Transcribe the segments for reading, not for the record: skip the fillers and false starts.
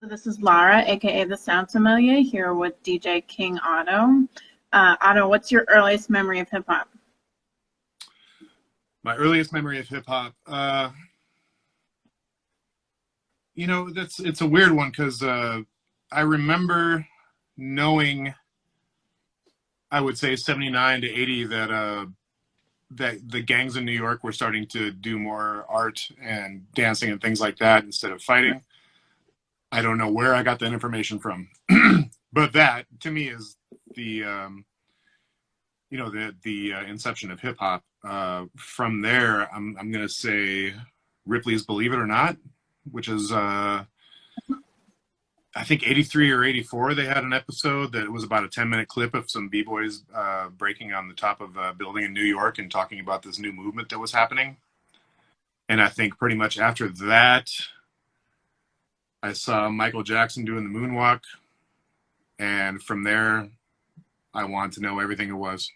This is Lara, aka the Sound Sommelier, here with DJ King Otto. Otto, what's your earliest memory of hip hop? My earliest memory of hip hop, it's a weird one because I remember knowing, I would say 79 to 80, that the gangs in New York were starting to do more art and dancing and things like that instead of fighting. I don't know where I got that information from, but that to me is the inception of hip hop. From there, I'm gonna say Ripley's "Believe It or Not," which is I think 83 or 84. They had an episode that was about a 10-minute clip of some b-boys breaking on the top of a building in New York and talking about this new movement that was happening. And I think pretty much after that, I saw Michael Jackson doing the moonwalk, and from there, I wanted to know everything it was.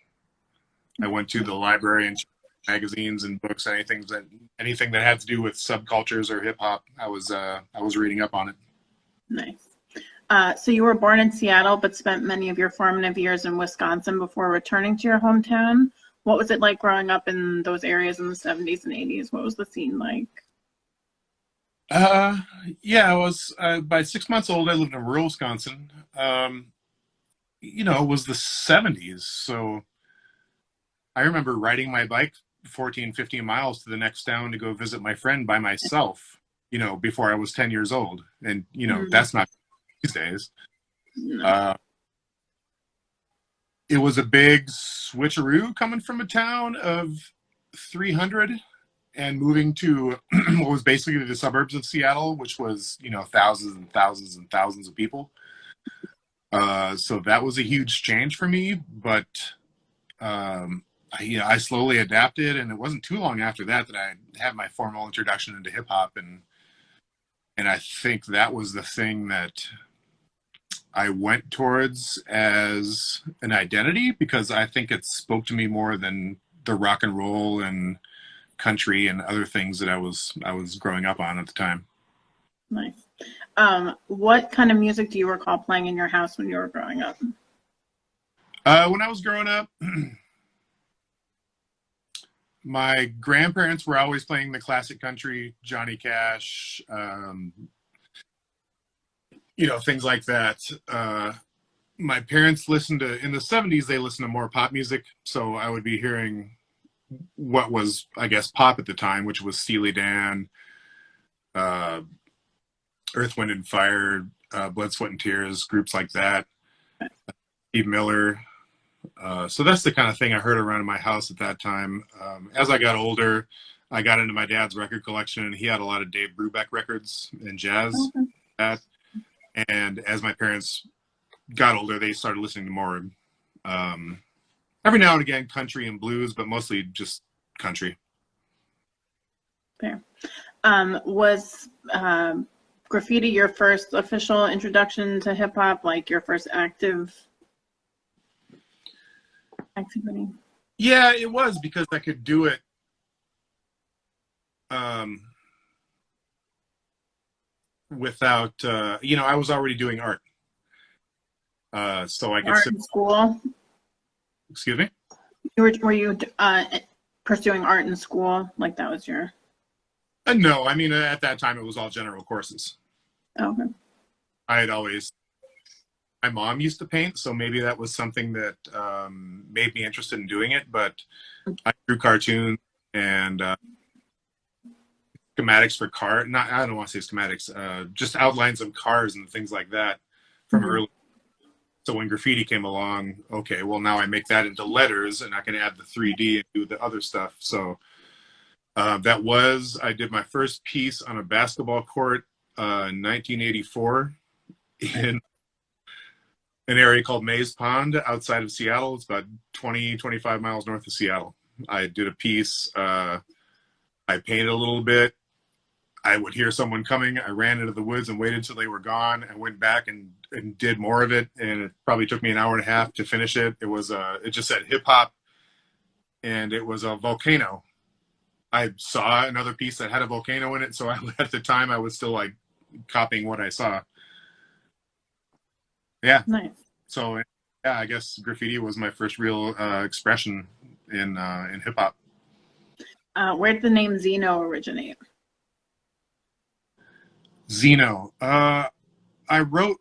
I went to the library and magazines and books, anything that had to do with subcultures or hip hop. I was reading up on it. Nice. So you were born in Seattle, but spent many of your formative years in Wisconsin before returning to your hometown. What was it like growing up in those areas in the 70s and 80s? What was the scene like? Yeah, I was by 6 months old. I lived in rural Wisconsin. It was the 70s, so I remember riding my bike 14, 15 miles to the next town to go visit my friend by myself, before I was 10 years old. And, that's not these days. No. It was a big switcheroo coming from a town of 300 and moving to what was basically the suburbs of Seattle, which was, thousands and thousands and thousands of people. So that was a huge change for me, but I slowly adapted, and it wasn't too long after that I had my formal introduction into hip hop, and I think that was the thing that I went towards as an identity, because I think it spoke to me more than the rock and roll and country and other things that I was growing up on at the time. Nice. What kind of music do you recall playing in your house when you were growing up? When I was growing up, my grandparents were always playing the classic country, Johnny Cash, things like that. My parents listened to, in the 70s, they listened to more pop music. So I would be hearing what was, I guess, pop at the time, which was Steely Dan, Earth, Wind and Fire, Blood, Sweat and Tears, groups like that, Steve Miller. So that's the kind of thing I heard around in my house at that time. As I got older, I got into my dad's record collection, and he had a lot of Dave Brubeck records and jazz. Okay. And as my parents got older, they started listening to more, every now and again, country and blues, but mostly just country. Fair. Was graffiti your first official introduction to hip hop, like your first active activity? Yeah, it was, because I could do it without, I was already doing art. So I could Art in school? Excuse me? Were you pursuing art in school? Like that was your... No, I mean, at that time, it was all general courses. Okay. I had always... My mom used to paint, so maybe that was something that made me interested in doing it, but I drew cartoons and schematics for I don't want to say schematics, just outlines of cars and things like that from early. So when graffiti came along, okay, well, now I make that into letters, and I can add the 3D and do the other stuff. So I did my first piece on a basketball court in 1984 in an area called Mays Pond outside of Seattle. It's about 20, 25 miles north of Seattle. I did a piece. I painted a little bit. I would hear someone coming. I ran into the woods and waited until they were gone. I went back and did more of it, and it probably took me an hour and a half to finish it. It just said hip hop, and it was a volcano. I saw another piece that had a volcano in it, so at the time I was still like copying what I saw. Yeah. Nice. So yeah, I guess graffiti was my first real expression in hip hop. Where did the name Xeno originate? Zeno. I wrote.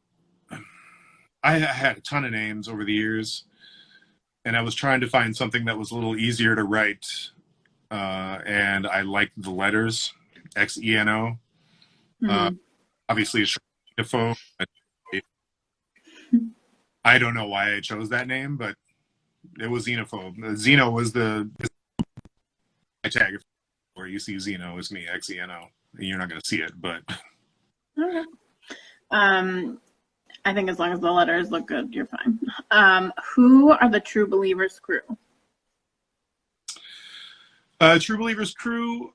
I had a ton of names over the years, and I was trying to find something that was a little easier to write. And I liked the letters XENO. Uh, Hmm. obviously, it's xenophobe. I don't know why I chose that name, but it was xenophobe. Xeno was the tag. Where you see Xeno, it's me, XENO. You're not going to see it, but Okay. Um, I think as long as the letters look good, you're fine. Who are the True Believers crew? True Believers crew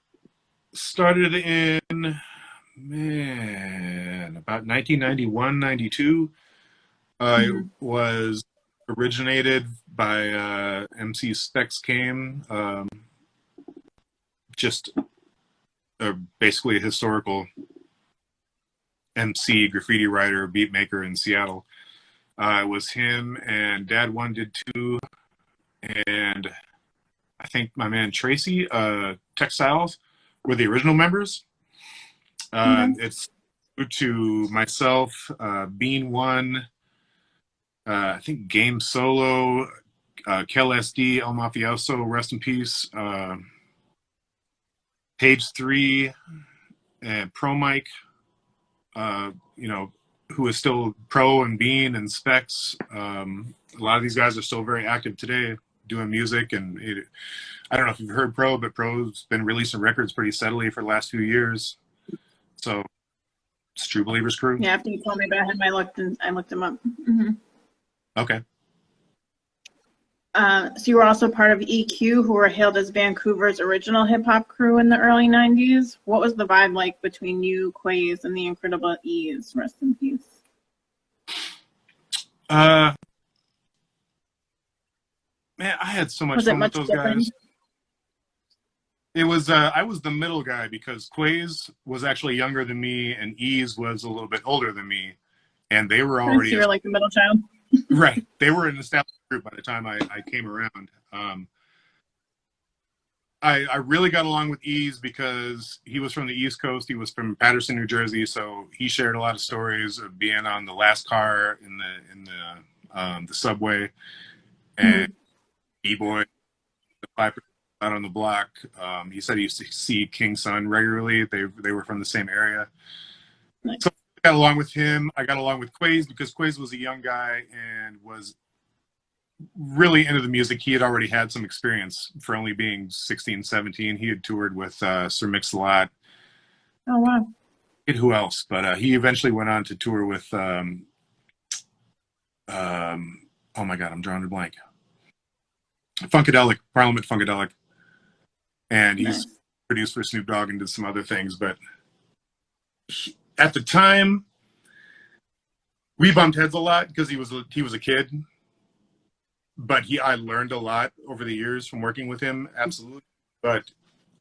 started in, man, about 1991, 92. It Mhm. was originated by MC Specs Came, just basically a historical MC, graffiti writer, beat maker in Seattle. It was him and Dad One did two, and I think my man Tracy, Textiles, were the original members. Okay. It's to myself, Bean One, I think Game Solo, Kel SD, El Mafioso, rest in peace. Page Three, and Pro Mike, you know, who is still Pro and Bean and Specs. A lot of these guys are still very active today doing music. And I don't know if you've heard Pro, but Pro's been releasing records pretty steadily for the last few years. So it's True Believers crew. Yeah, after you told me about him, I looked him up. Hmm. Okay. So you were also part of EQ, who were hailed as Vancouver's original hip hop crew in the early '90s. What was the vibe like between you, Quays, and the Incredible E's? Rest in peace. Uh, man, I had so much Was it fun with much those different? guys. It was I was the middle guy because Quays was actually younger than me and Ease was a little bit older than me, and they were So already you were like the middle child. right. They were an established group by the time I came around. I really got along with Ease because he was from the East Coast. He was from Paterson, New Jersey, so he shared a lot of stories of being on the last car in the subway and Mhm. E-boy, the 5% out on the block. He said he used to see King Sun regularly. They were from the same area. Nice. So I got along with him. I got along with Quays because Quays was a young guy and was really into the music. He had already had some experience for only being 16, 17. He had toured with Sir Mix-a-Lot. Oh wow. Who else? But he eventually went on to tour with, oh my God, I'm drawing a blank. Funkadelic, Parliament Funkadelic. And he's Nice. produced for Snoop Dogg and did some other things. But at the time, we bumped heads a lot because he was a kid. But I learned a lot over the years from working with him, absolutely. But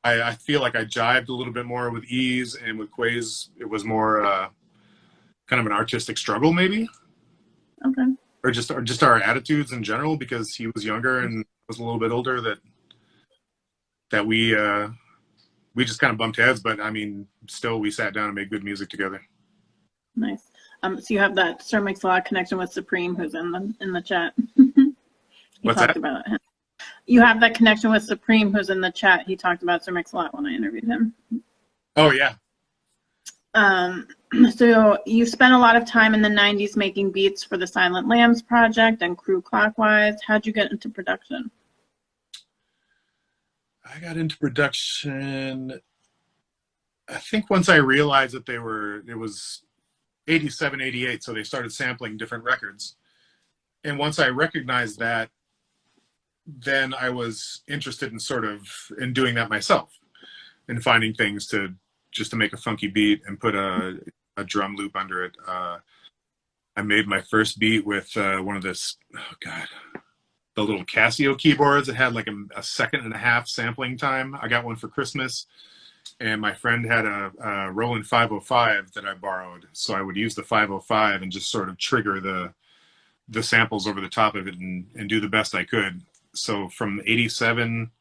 I feel like I jived a little bit more with Ease, and with Quays, it was more kind of an artistic struggle, maybe, Okay. or just our attitudes in general, because he was younger and was a little bit older. That we just kind of bumped heads, but I mean, still we sat down and made good music together. Nice. So you have that Sir Mix-a-Lot connection with Supreme, who's in the chat. He What's talked that? about it. You have that connection with Supreme, who's in the chat. He talked about Sir Mix-a-Lot when I interviewed him. Oh yeah. Um, so you spent a lot of time in the '90s making beats for the Silent Lambs project and Crew Clockwise. How'd you get into production? I got into production. I think once I realized that it was 87, 88, so they started sampling different records. And once I recognized that, then I was interested in in doing that myself and finding things to just to make a funky beat and put a drum loop under it. I made my first beat with one of this, oh God, the little Casio keyboards that had like a second and a half sampling time. I got one for Christmas, and my friend had a Roland 505 that I borrowed. So I would use the 505 and just sort of trigger the samples over the top of it and do the best I could. So from 87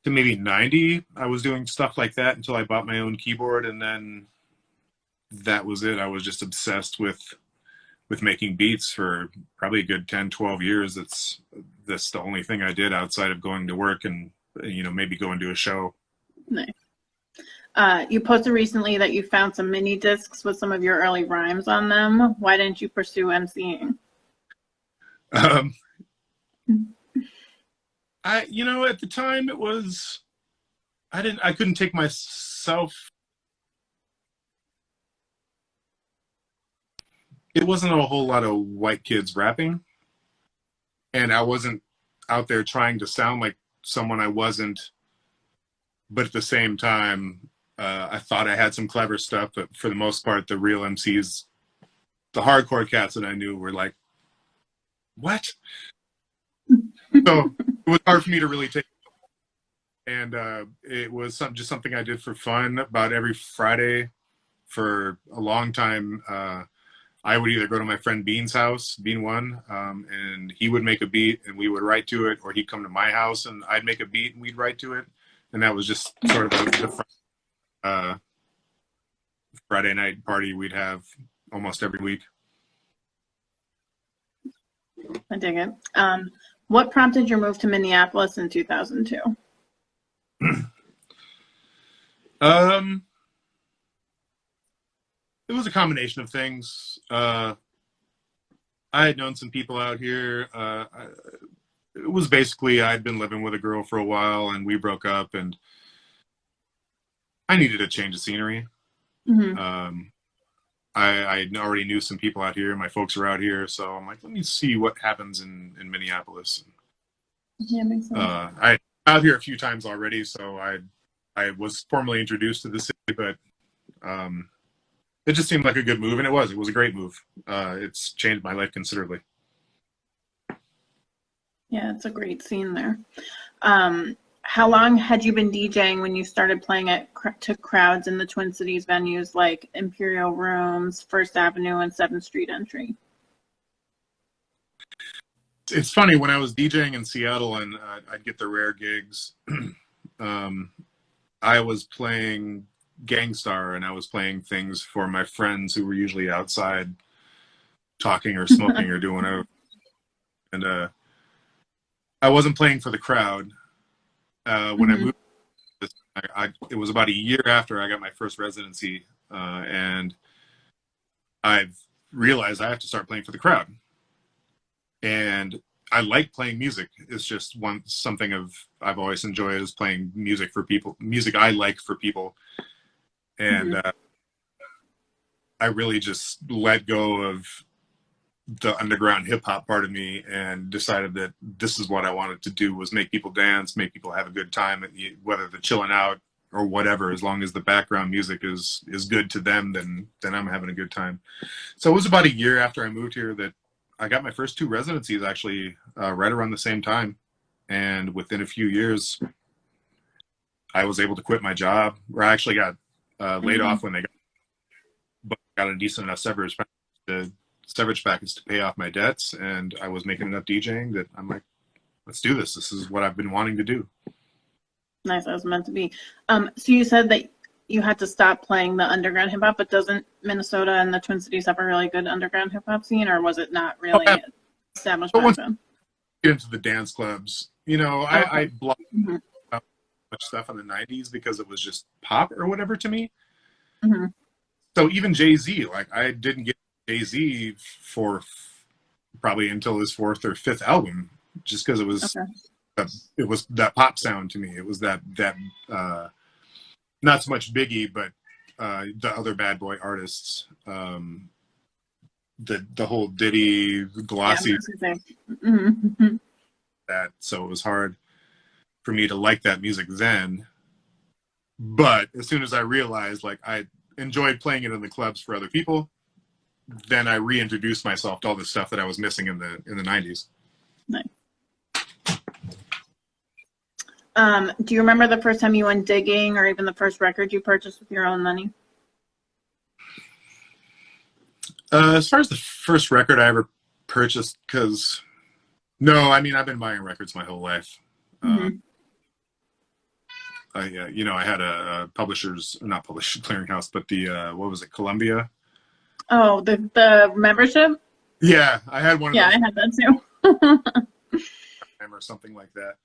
to maybe 90, I was doing stuff like that until I bought my own keyboard, and then that was it. I was just obsessed with making beats for probably a good 10, 12 years. That's the only thing I did outside of going to work and, maybe going to a show. Nice. You posted recently that you found some mini discs with some of your early rhymes on them. Why didn't you pursue MCing? At the time I couldn't take myself. It wasn't a whole lot of white kids rapping, and I wasn't out there trying to sound like someone I wasn't. But at the same time, I thought I had some clever stuff, but for the most part, the real MCs, the hardcore cats that I knew were like, what? So it was hard for me to really take. And it was just something I did for fun. About every Friday for a long time, I would either go to my friend Bean's house, Bean One, and he would make a beat and we would write to it, or he'd come to my house and I'd make a beat and we'd write to it. And that was just sort of the Friday night party we'd have almost every week. I dig it. What prompted your move to Minneapolis in 2002? It was a combination of things. I had known some people out here. It was basically I'd been living with a girl for a while and we broke up, and I needed a change of scenery. Mm-hmm. I already knew some people out here. My folks are out here, so I'm like, let me see what happens in Minneapolis. Yeah, makes sense. I out here a few times already, so I was formally introduced to the city, but it just seemed like a good move, and it was a great move. It's changed my life considerably. Yeah, it's a great scene there. How long had you been DJing when you started playing to crowds in the Twin Cities venues like Imperial Rooms, First Avenue, and 7th Street Entry? It's funny, when I was DJing in Seattle and I'd get the rare gigs, I was playing Gangstar, and I was playing things for my friends who were usually outside talking or smoking or doing whatever. And I wasn't playing for the crowd. When I moved, it was about a year after I got my first residency, and I've realized I have to start playing for the crowd. And I like playing music. It's just something I've always enjoyed, is playing music for people, music I like for people. And I really just let go of the underground hip hop part of me and decided that this is what I wanted to do, was make people dance, make people have a good time, whether they're chilling out or whatever. As long as the background music is good to them, then I'm having a good time. So it was about a year after I moved here that I got my first 2 residencies, actually, right around the same time. And within a few years, I was able to quit my job, or I actually got laid off when but got a decent enough severance package to pay off my debts, and I was making enough DJing that I'm like, let's do this. This is what I've been wanting to do. Nice, that was meant to be. So you said that you had to stop playing the underground hip hop, but doesn't Minnesota and the Twin Cities have a really good underground hip hop scene, or was it not really established back then? Get into the dance clubs, I blocked much stuff in the 90s because it was just pop or whatever to me. Mm-hmm. So even Jay-Z, like, I didn't get Jay-Z for probably until his 4th or 5th album, just because it was that pop sound to me. It was that not so much Biggie, but the other bad boy artists, the whole Diddy, Glossy, that. So it was hard for me to like that music then. But as soon as I realized, like, I enjoyed playing it in the clubs for other people, then I reintroduced myself to all the stuff that I was missing in the 90s. Nice. Do you remember the first time you went digging, or even the first record you purchased with your own money? As far as the first record I ever purchased because no, I mean I've been buying records my whole life. Mhm. I had a publishers, not publishers clearinghouse, but the what was it, Columbia? Oh, the membership? Yeah, I had one of Yeah, those I had that too. or something like that.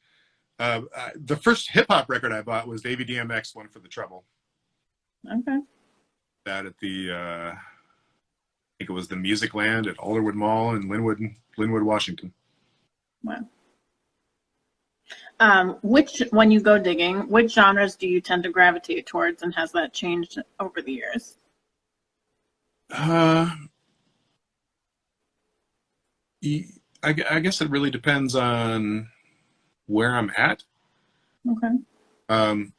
The first hip hop record I bought was Davey DMX, One for the Trouble. Okay. That at the I think it was the Music Land at Alderwood Mall in Linwood, Washington. Wow. When you go digging, which genres do you tend to gravitate towards, and has that changed over the years? Uh, I guess it really depends on where I'm at. Okay. Um,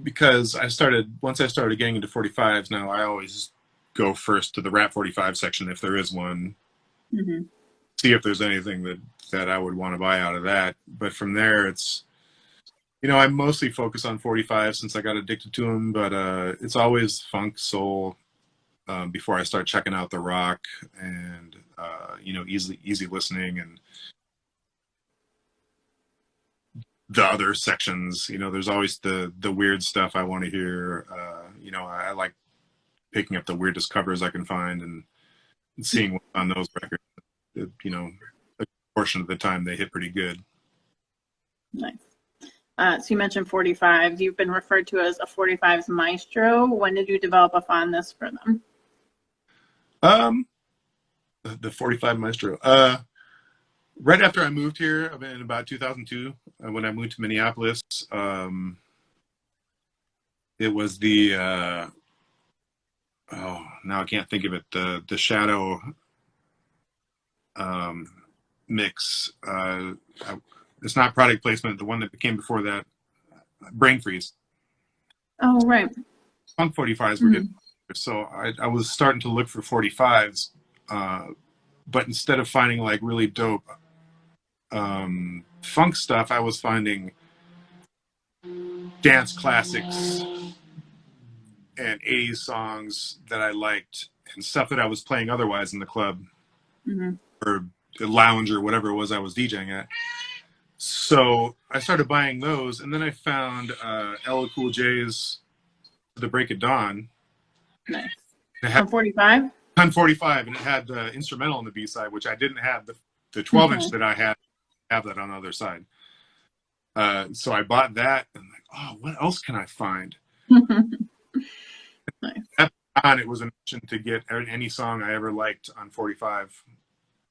because once I started getting into 45s, now I always go first to the rap 45 section if there is one, Hmm. see if there's anything that I would want to buy out of that. But from there, it's, I mostly focus on 45 since I got addicted to them, but it's always funk, soul, before I start checking out the rock and, easy listening and the other sections. There's always the weird stuff I want to hear. I like picking up the weirdest covers I can find and seeing what's on those records. A portion of the time they hit pretty good. Nice. So you mentioned 45s. You've been referred to as a 45s maestro. When did you develop a fondness for them? The 45 Maestro. Right after I moved here, in about 2002, when I moved to Minneapolis, it was the now I can't think of it. The Shadow mix. It's not product placement. The one that came before that, Brain Freeze. Oh, right. Funk 45s were getting, so I was starting to look for 45s, but instead of finding like really dope funk stuff, I was finding dance classics and 80s songs that I liked and stuff that I was playing otherwise in the club Mm-hmm. or the lounge or whatever it was I was DJing at. So I started buying those, and then I found LL Cool J's The Break of Dawn. Nice. It had On 45? 1045, and it had the instrumental on the B side, which I didn't have. The 12-inch that I had have that on the other side. So I bought that, and I'm like, oh, what else can I find? Nice. It was a mission to get any song I ever liked on 45,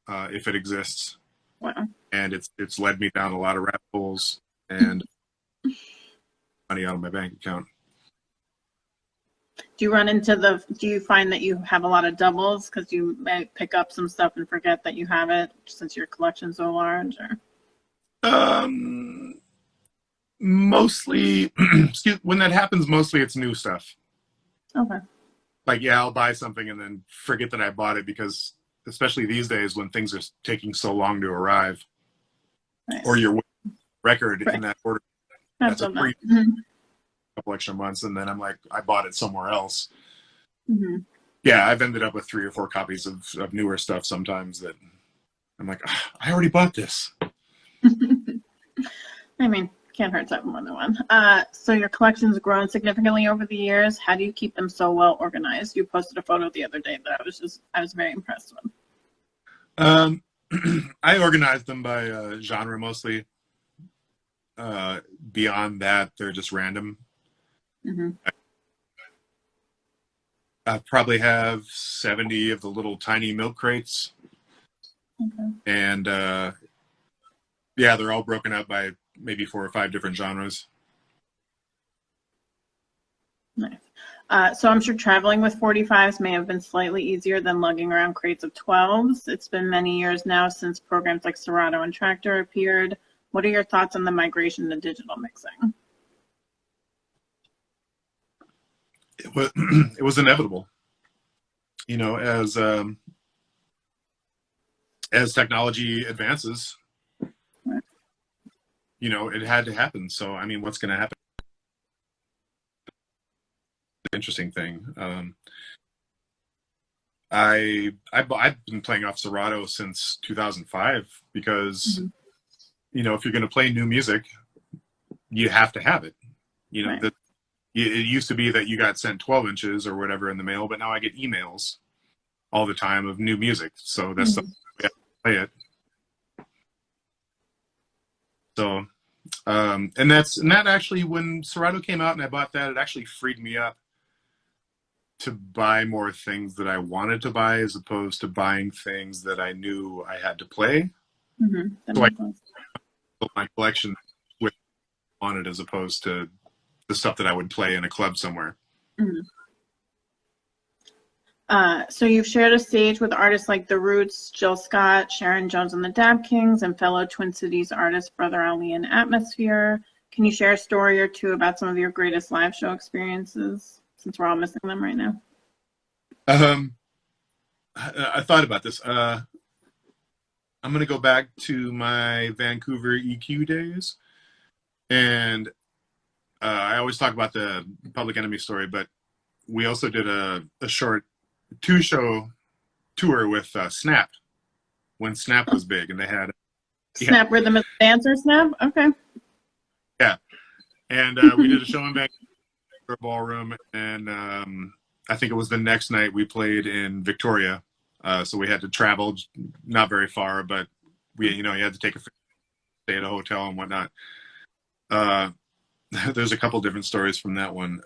if it exists. Wow. And it's led me down a lot of rabbit holes and money out of my bank account. Do you find that you have a lot of doubles because you may pick up some stuff and forget that you have it since your collection's so large? Or? Mostly, when that happens, mostly it's new stuff. Okay. Like, yeah, I'll buy something and then forget that I bought it because, especially these days when things are taking so long to arrive, Nice. or your record Right. in that order, That's a free couple extra months, and then I'm like, I bought it somewhere else. Mm-hmm. Yeah, I've ended up with 3 or 4 copies of newer stuff sometimes that I'm like, I already bought this. I mean, can't hurt to have more than one. So your collection's grown significantly over the years. How do you keep them so well organized? You posted a photo the other day that I was very impressed with. I organized them by genre mostly. Beyond that, they're just random. Mm-hmm. I probably have 70 of the little tiny milk crates. Okay. And yeah, they're all broken up by maybe 4 or 5 different genres. Nice. So I'm sure traveling with 45s may have been slightly easier than lugging around crates of 12s. It's been many years now since programs like Serato and Tractor appeared. What are your thoughts on the migration to digital mixing? It was inevitable, as technology advances, Right. It had to happen. So I mean, what's going to happen? Interesting thing. I've been playing off Serato since 2005 because, Mm-hmm. if you're going to play new music, you have to have it. Right. It used to be that you got sent 12 inches or whatever in the mail, but now I get emails all the time of new music. So that's the Mm-hmm. way I play it. So, and that actually, when Serato came out and I bought that, it actually freed me up to buy more things that I wanted to buy as opposed to buying things that I knew I had to play. Mm-hmm. That So I makes sense. built my collection with what I wanted as opposed to the stuff that I would play in a club somewhere. Mm-hmm. So you've shared a stage with artists like The Roots, Jill Scott, Sharon Jones and the Dap Kings, and fellow Twin Cities artist Brother Ali and Atmosphere. Can you share a story or two about some of your greatest live show experiences, since we're all missing them right now? Um, I thought about this. I'm going to go back to my Vancouver EQ days. And I always talk about the Public Enemy story, but we also did a short 2-show tour with Snap when Snap was big. And they had, yeah, Snap Rhythm is the Dancer, Snap? Okay. yeah. And we did a show in Vancouver Ballroom. And I think it was the next night we played in Victoria. So we had to travel not very far, but you had to take a stay at a hotel and whatnot. There's a couple different stories from that one.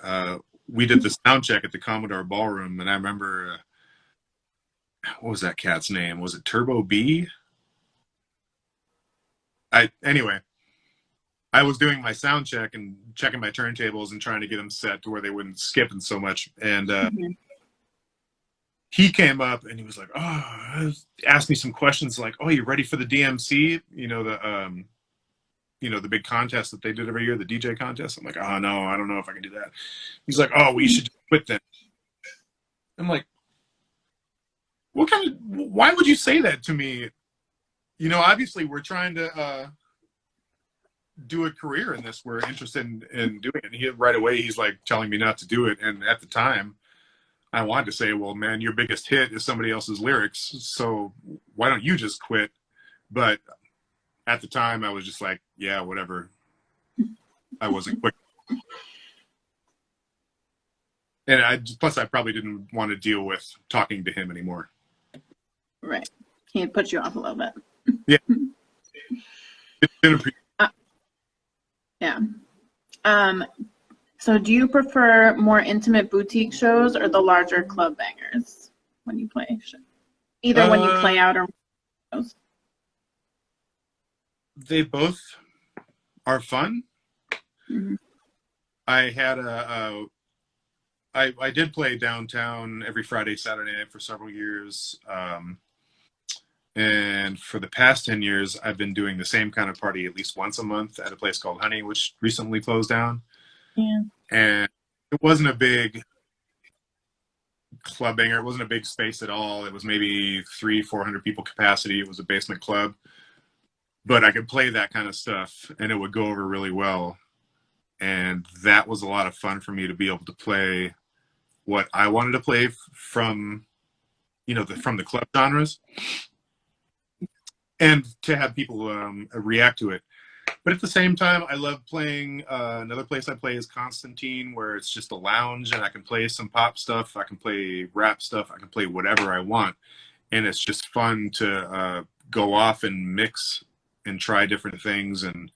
We did the sound check at the Commodore Ballroom, and I remember what was that cat's name? Was it Turbo B? Anyway, I was doing my sound check and checking my turntables and trying to get them set to where they wouldn't skip and so much. And he came up and he was like, asked me some questions like, "Oh, you ready for the DMC? The big contest that they did every year, the DJ contest." I'm like, "Oh no, I don't know if I can do that." He's like, "Oh, we should just quit then." I'm like, why would you say that to me? Obviously we're trying to do a career in this. We're interested in doing it. And right away, he's like telling me not to do it. And at the time I wanted to say, well, man, your biggest hit is somebody else's lyrics. So why don't you just quit? But at the time I was just like, yeah, whatever. I wasn't quick. And plus I probably didn't want to deal with talking to him anymore. Right. He put you off a little bit. Yeah. Yeah. So do you prefer more intimate boutique shows or the larger club bangers when you play? Either when you play out or shows? They both are fun. Mm-hmm. I had I did play downtown every Friday, Saturday night for several years. And for the past 10 years, I've been doing the same kind of party at least once a month at a place called Honey, which recently closed down. Yeah. And it wasn't a big club banger. It wasn't a big space at all. It was maybe 300-400 people capacity. It was a basement club. But I could play that kind of stuff and it would go over really well. And that was a lot of fun for me to be able to play what I wanted to play from, from the club genres, and to have people react to it. But at the same time, I love playing. Another place I play is Constantine, where it's just a lounge, and I can play some pop stuff, I can play rap stuff, I can play whatever I want, and it's just fun to go off and mix and try different things. And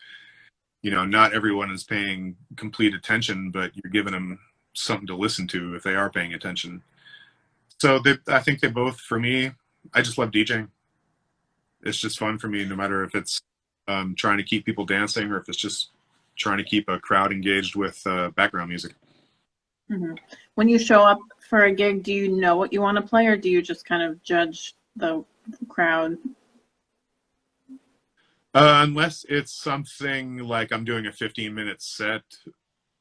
not everyone is paying complete attention, but you're giving them something to listen to if they are paying attention. So I think they both, for me, I just love DJing. It's just fun for me, no matter if it's trying to keep people dancing or if it's just trying to keep a crowd engaged with background music. Mm-hmm. When you show up for a gig, do you know what you want to play, or do you just kind of judge the crowd? Unless it's something like I'm doing a 15-minute set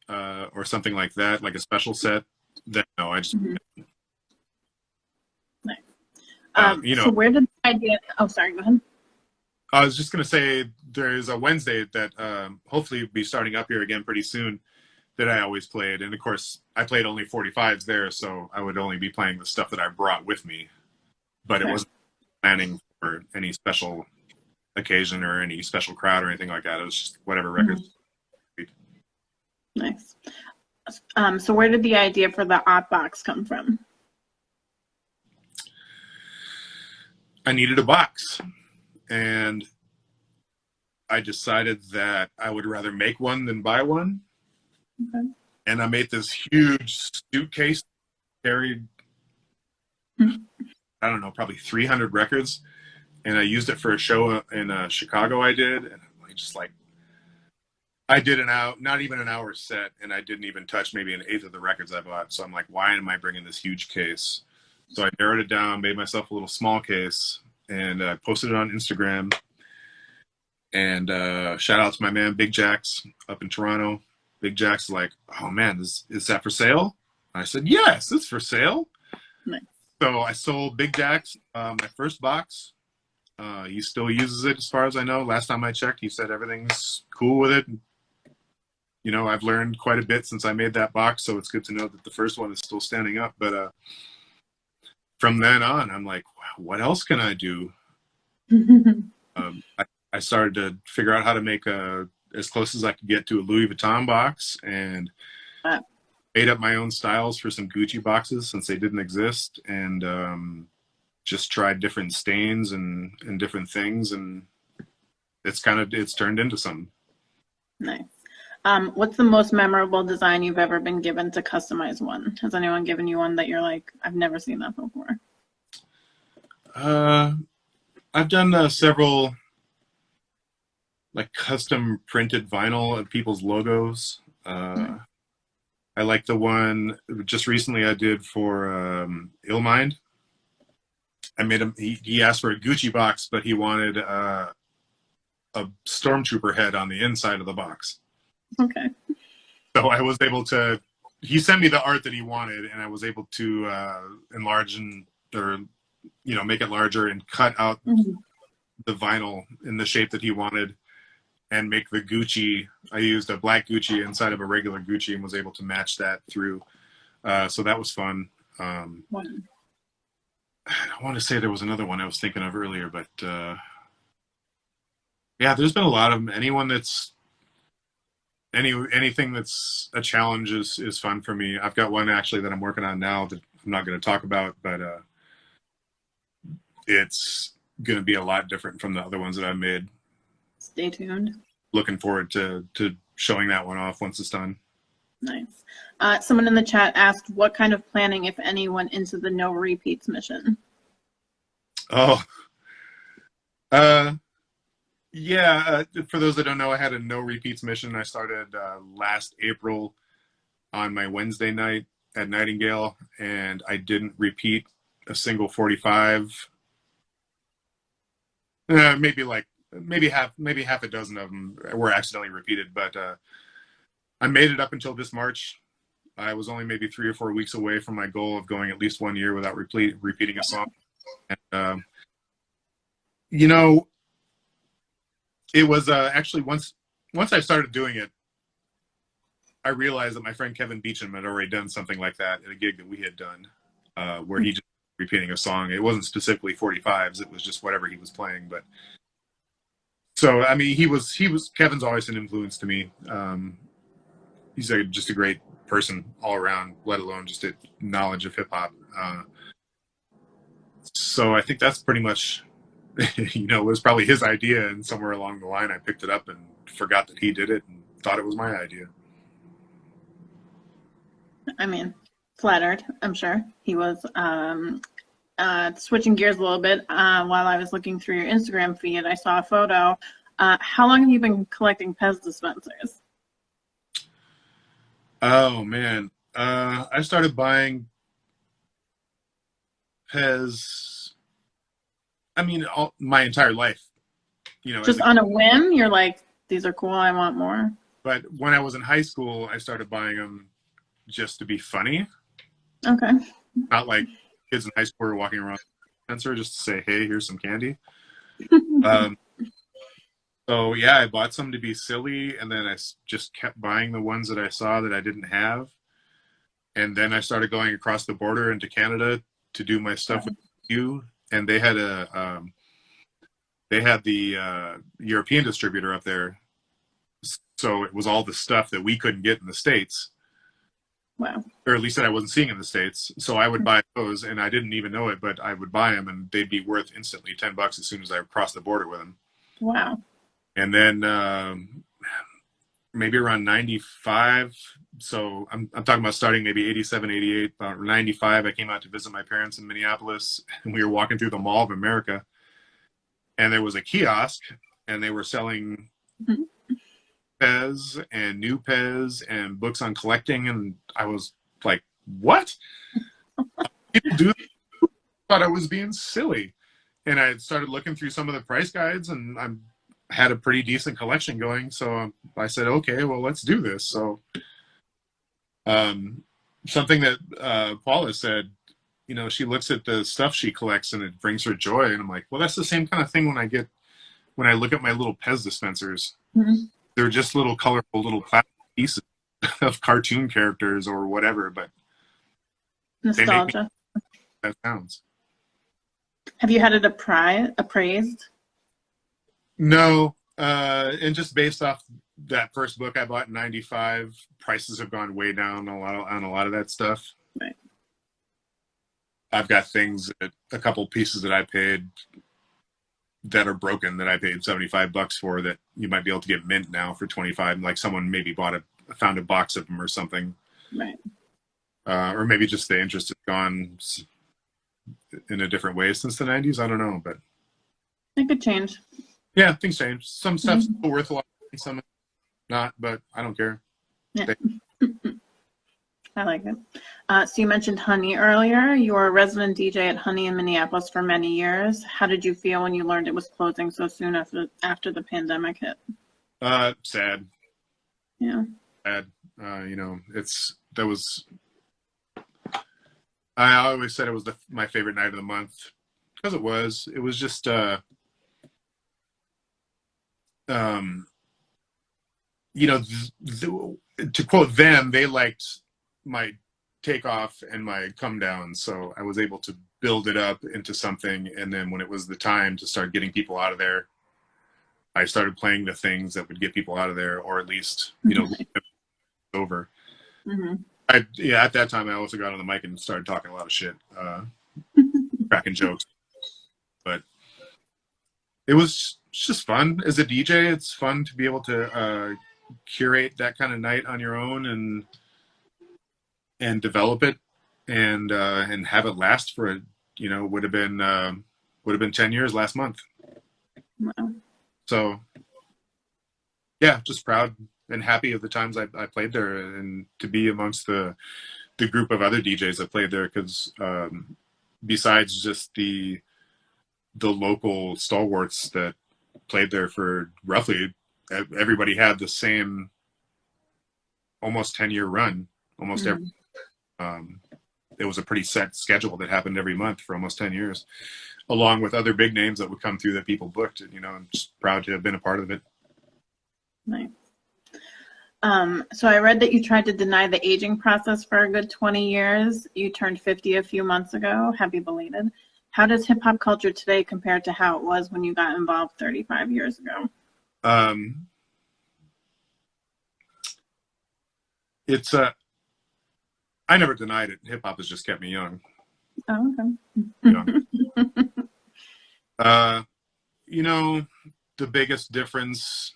or something like that, like a special set, then no, I just... Mm-hmm. Nice. So where did the idea... Oh, sorry, go ahead. I was just going to say there's a Wednesday that hopefully will be starting up here again pretty soon that I always played. And, of course, I played only 45s there, so I would only be playing the stuff that I brought with me. but it Okay. wasn't planning for any special occasion or any special crowd or anything like that. It was just whatever records. Mhm. Nice. So where did the idea for the Ot box come from? I needed a box, and I decided that I would rather make one than buy one. Okay. And I made this huge suitcase, carried, I don't know, probably 300 records. And I used it for a show in Chicago I did. And I just like, I did not even an hour set, and I didn't even touch maybe an eighth of the records I bought. So I'm like, why am I bringing this huge case? So I narrowed it down, made myself a little small case, and posted it on Instagram. And shout out to my man Big Jax up in Toronto. Big Jack's is like, oh man, is that for sale? I said, yes, it's for sale. Nice. So I sold Big Jack's my first box. He still uses it as far as I know. Last time I checked, he said everything's cool with it. You know, I've learned quite a bit since I made that box, so it's good to know that the first one is still standing up. But from then on, I'm like, wow, what else can I do? I started to figure out how to make as close as I could get to a Louis Vuitton box, and made up my own styles for some Gucci boxes since they didn't exist, and just tried different stains and different things, and it's turned into something. Nice. What's the most memorable design you've ever been given to customize one? Has anyone given you one that you're like, I've never seen that before? I've done several like custom printed vinyl of people's logos. I like the one just recently I did for Illmind. I made him. He asked for a Gucci box, but he wanted a stormtrooper head on the inside of the box. Okay. So I was able to. He sent me the art that he wanted, and I was able to enlarge or make it larger and cut out the vinyl in the shape that he wanted, and make the Gucci. I used a black Gucci inside of a regular Gucci and was able to match that through. So that was fun. I want to say there was another one I was thinking of earlier, but yeah, there's been a lot of them. Anything that's a challenge is fun for me. I've got one actually that I'm working on now that I'm not going to talk about, but it's going to be a lot different from the other ones that I've made. Stay tuned. Looking forward to showing that one off once it's done. Nice. Someone in the chat asked, what kind of planning, if any, went into the no repeats mission? Oh, yeah. For those that don't know, I had a no repeats mission. I started last April on my Wednesday night at Nightingale, and I didn't repeat a single 45. Maybe half a dozen of them were accidentally repeated, but I made it up until this March. I was only maybe 3 or 4 weeks away from my goal of going at least 1 year without repeating a song. And, it was actually once I started doing it, I realized that my friend Kevin Beecham had already done something like that at a gig that we had done, where he just repeating a song. It wasn't specifically 45s; it was just whatever he was playing. But so I mean, Kevin's always an influence to me. He's just a great person all around, let alone just a knowledge of hip hop. So I think that's pretty much, it was probably his idea, and somewhere along the line I picked it up and forgot that he did it and thought it was my idea. I mean, flattered, I'm sure. He was switching gears a little bit. While I was looking through your Instagram feed, I saw a photo. How long have you been collecting Pez dispensers? Oh, man. I started buying Pez, my entire life. Just on a whim? You're like, these are cool, I want more? But when I was in high school, I started buying them just to be funny. Okay. Not like kids in high school were walking around dispenser just to say, hey, here's some candy. So yeah, I bought some to be silly, and then I just kept buying the ones that I saw that I didn't have. And then I started going across the border into Canada to do my stuff with you, and they had the European distributor up there, so it was all the stuff that we couldn't get in the States, Wow. or at least that I wasn't seeing in the States. So I would buy those, and I didn't even know it, but I would buy them, and they'd be worth instantly $10 as soon as I crossed the border with them. Wow. And then maybe around 95. So I'm talking about starting maybe 87, 88, about 95. I came out to visit my parents in Minneapolis, and we were walking through the Mall of America, and there was a kiosk, and they were selling Pez and new Pez and books on collecting. And I was like, what? People do that? I thought I was being silly. And I started looking through some of the price guides, and I had a pretty decent collection going. So I said, okay, well, let's do this. So something that Paula said, you know, she looks at the stuff she collects and it brings her joy. And I'm like, well, that's the same kind of thing when I look at my little Pez dispensers. Mm-hmm. They're just little colorful little plastic pieces of cartoon characters or whatever, but Nostalgia. they make me that sounds. Have you had it appraised? No, and just based off that first book I bought in '95, prices have gone way down on a lot of that stuff. Right. I've got things a couple pieces that I paid that are broken that I paid $75 for that you might be able to get mint now for 25. Like someone maybe found a box of them or something. Right. Or maybe just the interest has gone in a different way since the 90s. I don't know, but It could change. yeah, things change. Some stuff's still worth a lot, some not, but I don't care. Yeah. I like it. So you mentioned Honey earlier. You were a resident DJ at Honey in Minneapolis for many years. How did you feel when you learned it was closing so soon after the pandemic hit? Sad. Yeah. Sad. You know, I always said it was my favorite night of the month because it was. It was just you know, to quote them, they liked my takeoff and my come down, so I was able to build it up into something. And then when it was the time to start getting people out of there, I started playing the things that would get people out of there, or at least, you know, over. Mm-hmm. At that time, I also got on the mic and started talking a lot of shit, cracking jokes. But it was just fun as a DJ. It's fun to be able to curate that kind of night on your own and develop it and have it last for would have been 10 years last month. Wow. So yeah, just proud and happy of the times I played there, and to be amongst the group of other DJs that played there, because besides just the local stalwarts that played there for roughly, everybody had the same almost 10-year run. Almost every it was a pretty set schedule that happened every month for almost 10 years, along with other big names that would come through that people booked. You know, I'm just proud to have been a part of it. Nice. So I read that you tried to deny the aging process for a good 20 years. You turned 50 a few months ago. Happy belated. How does hip hop culture today compare to how it was when you got involved 35 years ago? It's I never denied it. Hip hop has just kept me young. Oh, okay. You know, the biggest difference,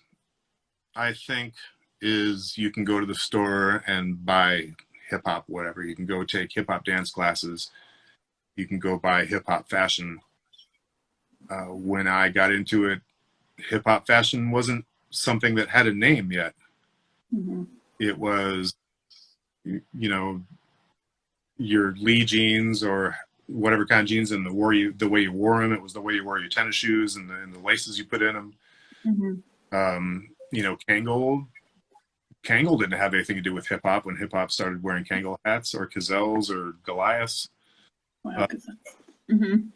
I think, is you can go to the store and buy hip hop, whatever. You can go take hip hop dance classes. You can go buy hip hop fashion. When I got into it, hip hop fashion wasn't something that had a name yet. Mm-hmm. It was, you know, your Lee jeans or whatever kind of jeans, and the way you wore them. It was the way you wore your tennis shoes and the laces you put in them. Mm-hmm. You know, Kangol didn't have anything to do with hip hop when hip hop started wearing Kangol hats, or Gazelles or Goliaths. Wow, mm-hmm.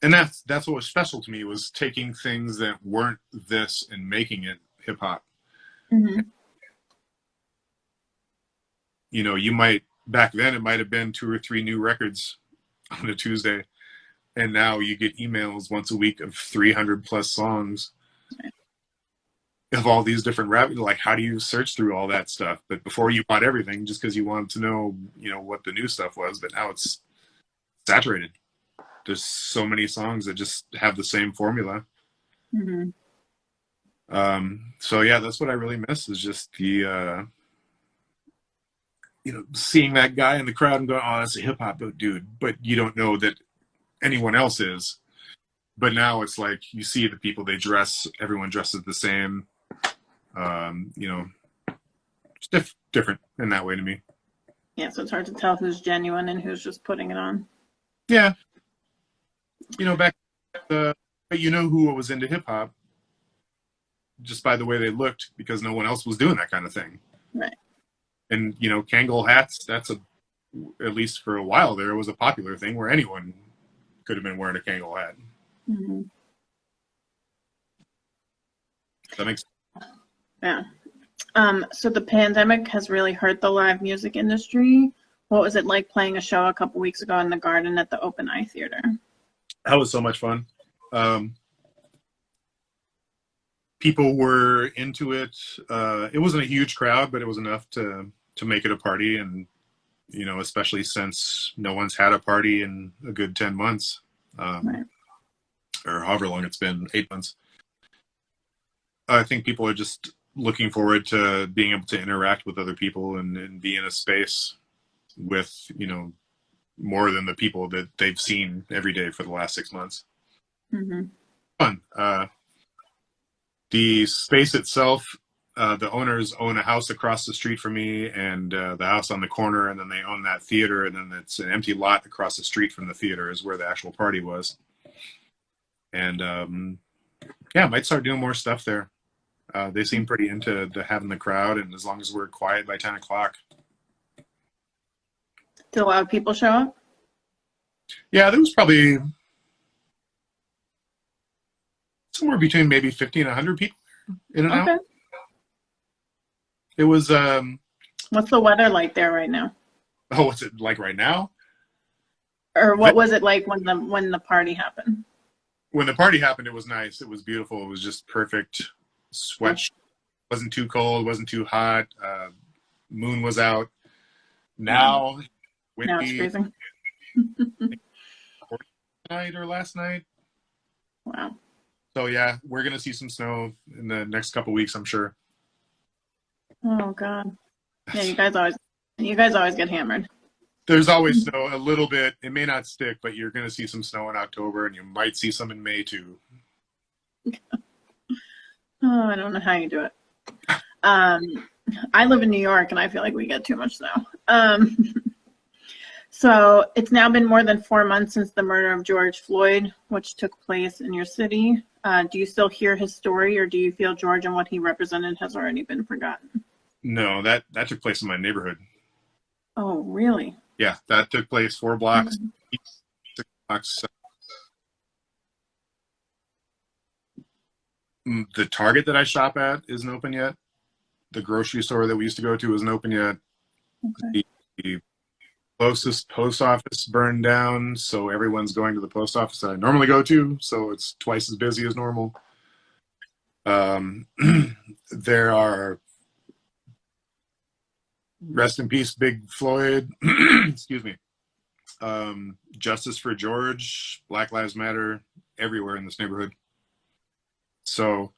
And that's what was special to me, was taking things that weren't this and making it hip hop. Mm-hmm. You know, back then it might have been 2 or 3 new records on a Tuesday, And now you get emails once a week of 300 plus songs of all these different rap. Like, how do you search through all that stuff? But before, you bought everything just because you wanted to know, what the new stuff was. But now it's saturated. There's so many songs that just have the same formula. Mm-hmm. So yeah, that's what I really miss, is just the seeing that guy in the crowd and going, oh, that's a hip hop dude, but you don't know that anyone else is. But now it's like you see the people, everyone dresses the same. It's different in that way to me. Yeah, so it's hard to tell who's genuine and who's just putting it on. Yeah. Back who was into hip hop just by the way they looked, because no one else was doing that kind of thing. Right. And, Kangol hats, at least for a while there, was a popular thing where anyone could have been wearing a Kangol hat. Mm-hmm. That makes sense. Yeah. So the pandemic has really hurt the live music industry. What was it like playing a show a couple weeks ago in the Garden at the Open Eye Theater? That was so much fun. People were into it. It wasn't a huge crowd, but it was enough to make it a party. And, especially since no one's had a party in a good 10 months, Right. or however long it's been, 8 months. I think people are just looking forward to being able to interact with other people and be in a space with, more than the people that they've seen every day for the last 6 months. Mm-hmm. Fun. The space itself, the owners own a house across the street from me, and the house on the corner, and then they own that theater, and then it's an empty lot across the street from the theater is where the actual party was. And I might start doing more stuff there. They seem pretty into having the crowd, and as long as we're quiet by 10 o'clock. Did a lot of people show up? Yeah, there was probably somewhere between maybe 50 and 100 people in and out. It was. What's the weather like there right now? Oh, what's it like right now? Or what was it like when the party happened? When the party happened, it was nice. It was beautiful. It was just perfect. Sweat. Wasn't too cold. Wasn't too hot. Moon was out. Now, now it's freezing. Night or last night. Wow. So yeah, we're gonna see some snow in the next couple weeks, I'm sure. Oh God. Yeah, you guys always get hammered. There's always snow, a little bit. It may not stick, but you're gonna see some snow in October, and you might see some in May too. Oh, I don't know how you do it. I live in New York, and I feel like we get too much snow. So it's now been more than 4 months since the murder of George Floyd, which took place in your city. Do you still hear his story, or do you feel George and what he represented has already been forgotten? No, that took place in my neighborhood. Oh, really? Yeah, that took place 4 blocks, 6 blocks. The Target that I shop at isn't open yet. The grocery store that we used to go to isn't open yet. Okay. The closest post office burned down, so everyone's going to the post office that I normally go to, so it's twice as busy as normal. There are, rest in peace, Big Floyd, excuse me, Justice for George, Black Lives Matter, everywhere in this neighborhood. So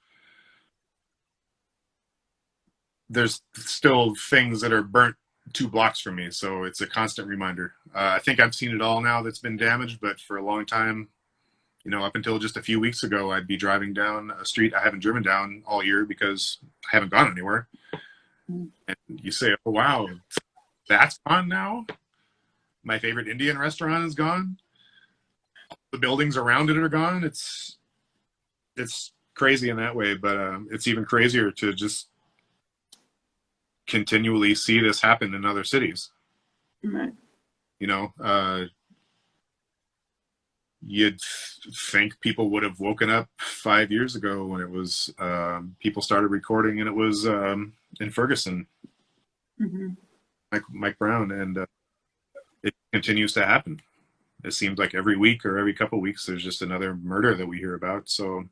there's still things that are burnt 2 blocks from me, so it's a constant reminder. I think I've seen it all now that's been damaged, but for a long time, up until just a few weeks ago, I'd be driving down a street I haven't driven down all year because I haven't gone anywhere. And you say, oh, wow, that's gone now? My favorite Indian restaurant is gone? The buildings around it are gone? It's crazy in that way, but it's even crazier to just continually see this happen in other cities. Right. You'd think people would have woken up 5 years ago when it was people started recording, and it was in Ferguson, Mm-hmm. Mike Brown, and it continues to happen. it seems like every week or every couple of weeks there's just another murder that we hear about. So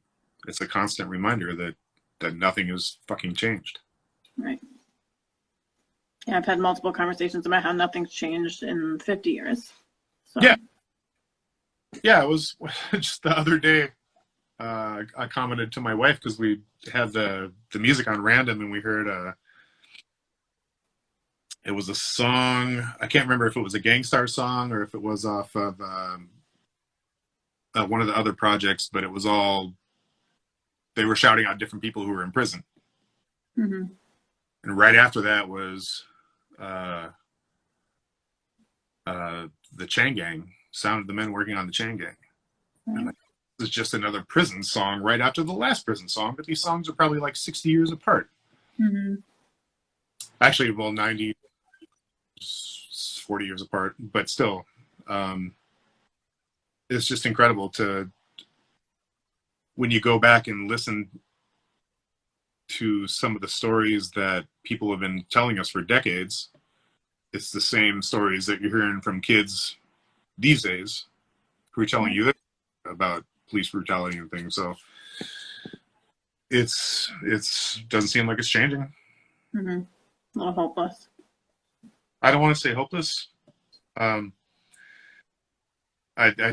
it's a constant reminder that nothing has fucking changed. Right. Yeah, I've had multiple conversations about how nothing's changed in 50 years. So. Yeah, it was just the other day. I commented to my wife because we had the music on random, and we heard it was a song. I can't remember if it was a Gangstar song or if it was off of one of the other projects, but it was all, they were shouting out different people who were in prison. Mm-hmm. And right after that was the Chain Gang, Sound of the Men Working on the Chain Gang. Right. And this is just another prison song right after the last prison song, but these songs are probably like 60 years apart. Mm-hmm. Actually, well, 90, 40 years apart, but still, it's just incredible to, when you go back and listen to some of the stories that people have been telling us for decades, it's the same stories that you're hearing from kids these days who are telling you about police brutality and things. So it's doesn't seem like it's changing. Mm-hmm. A little hopeless. I don't want to say hopeless. I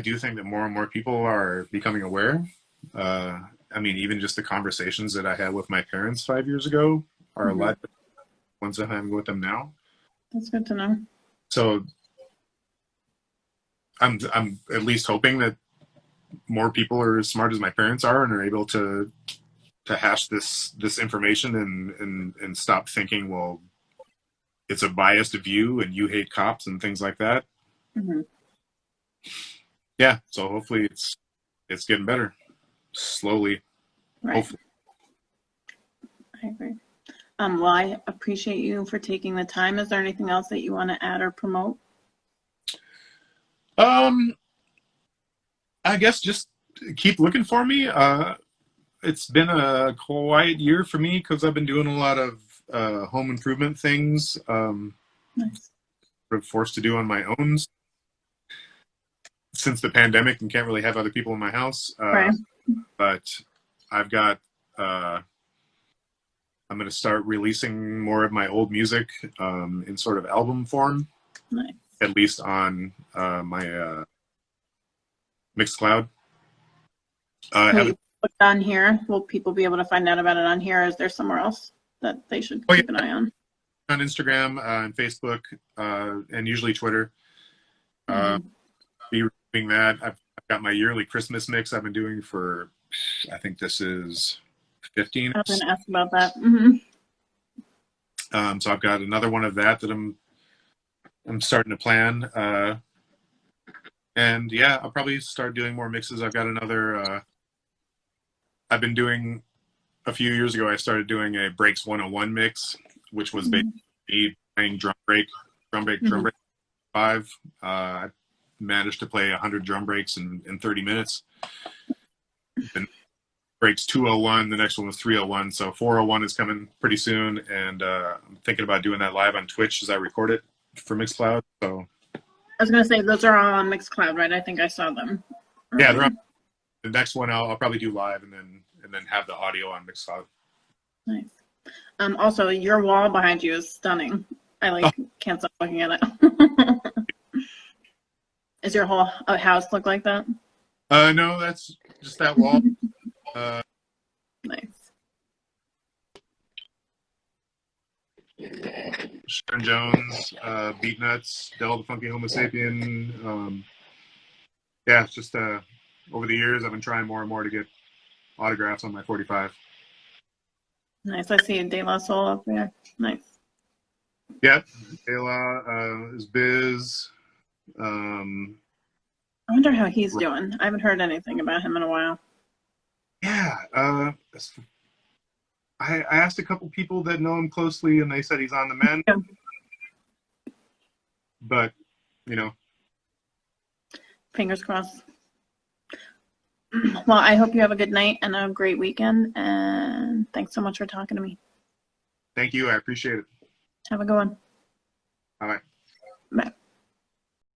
do think that more and more people are becoming aware. I mean, even just the conversations that I had with my parents 5 years ago are a lot different than the ones that I'm having with them now. That's good to know. So I'm at least hoping that more people are as smart as my parents are and are able to hash this information and stop thinking, well, it's a biased view and you hate cops and things like that. Mm-hmm. Yeah, so hopefully it's getting better slowly. Right. Hopefully. I agree. Well, I appreciate you for taking the time. Is there anything else that you want to add or promote? I guess just keep looking for me. It's been a quiet year for me because I've been doing a lot of home improvement things. Nice. Sort of forced to do on my own since the pandemic and can't really have other people in my house. Right. But I've got, I'm going to start releasing more of my old music in sort of album form, Nice. at least on my Mixcloud. Will you put it on here? Will people be able to find out about it on here? Or is there somewhere else that they should keep an eye on? On Instagram and Facebook and usually Twitter. Be doing that. I've got my yearly Christmas mix I've been doing for, I think this is 15. I was going to ask about that. Mm-hmm. So I've got another one of that I'm starting to plan. And yeah, I'll probably start doing more mixes. I've got another, I've been doing, a few years ago, I started doing a Breaks 101 mix, which was basically me playing drum break 5. I managed to play 100 drum breaks in 30 minutes. Then Breaks 201, the next one was 301. So 401 is coming pretty soon. And I'm thinking about doing that live on Twitch as I record it for Mixcloud. So I was going to say, those are all on Mixcloud, right? I think I saw them. Yeah, they're on. The next one I'll probably do live and then have the audio on Mixcloud. Nice. Also, your wall behind you is stunning. I can't stop looking at it. Is your whole house look like that? No, that's just that wall. Nice. Sharon Jones, Beat Nuts, Del the Funky Homo Sapien. Yeah, it's just over the years I've been trying more and more to get autographs on my 45. Nice. I see a De La Soul up there. Nice. Yeah, De La is Biz. I wonder how he's doing. I haven't heard anything about him in a while. Yeah, I asked a couple people that know him closely, and they said he's on the mend. Yeah. But, Fingers crossed. Well, I hope you have a good night and a great weekend. And thanks so much for talking to me. Thank you. I appreciate it. Have a good one. Bye-bye. Bye.